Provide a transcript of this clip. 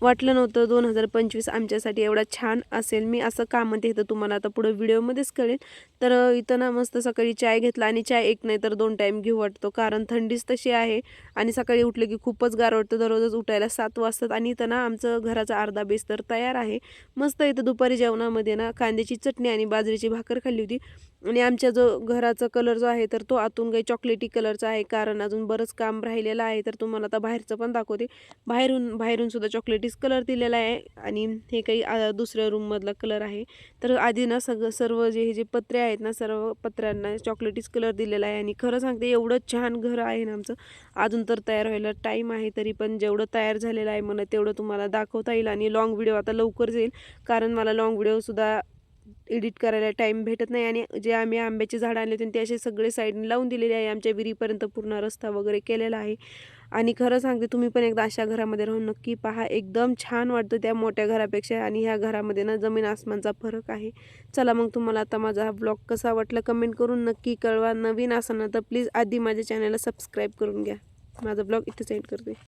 वाटलं नव्हतं 2025 आमच्यासाठी एवढा छान असेल. मी असं का म्हणते तर तुम्हाला आता पुढे व्हिडिओमध्येच कळेल. तर इथं ना मस्त सकाळी चाय घेतला आणि चाय एक नाही तर 2 टाईम घेऊ वाटतो, कारण थंडीच तशी आहे आणि सकाळी उठलं की खूपच गार वाटतं. दररोजच उठायला 7 वाजतात आणि इथं ना आमचं घराचा अर्धा बेस तर तयार आहे. मस्त इथं दुपारी जेवणामध्ये ना कांद्याची चटणी आणि बाजरीची भाकर खाल्ली होती आणि आमच्या जो घराचा कलर जो आहे तर तो आतून काही चॉकलेटी कलरचा आहे, कारण अजून बरंच काम राहिलेलं आहे. तर तुम्हाला आता बाहेरचं पण दाखवते. बाहेरून सुद्धा चॉकलेटीच कलर दिलेला आहे आणि हे काही दुसऱ्या रूममधला कलर आहे. तर आधी ना सर्व हे जे पत्रे आहेत ना, सर्व पत्र्यांना चॉकलेटीच कलर दिलेला आहे आणि खरं सांगते एवढं छान घर आहे ना आमचं. अजून तर तयार व्हायला टाईम आहे, तरी पण जेवढं तयार झालेलं आहे मला तेवढं तुम्हाला दाखवता येईल आणि लाँग व्हिडिओ आता लवकरच येईल, कारण मला लाँग व्हिडिओसुद्धा एडिट करायला टाईम भेटत नाही. आणि जे आम्ही आंब्याचे झाड आणले होते ते असे सगळे साईडने लावून दिलेले आहे. आमच्या विहिरीपर्यंत पूर्ण रस्ता वगैरे केलेला आहे आणि खरं सांगते तुम्ही पण एकदा अशा घरामध्ये राहून नक्की पहा. एकदम छान वाटतं त्या मोठ्या घरापेक्षा आणि ह्या घरामध्ये ना जमीन आसमानचा फरक आहे. चला मग तुम्हाला आता माझा हा ब्लॉग कसा वाटला कमेंट करून नक्की कळवा. नवीन असाल ना तर प्लीज आधी माझ्या चॅनलला सबस्क्राईब करून घ्या. माझा ब्लॉग इथेच एंड करते.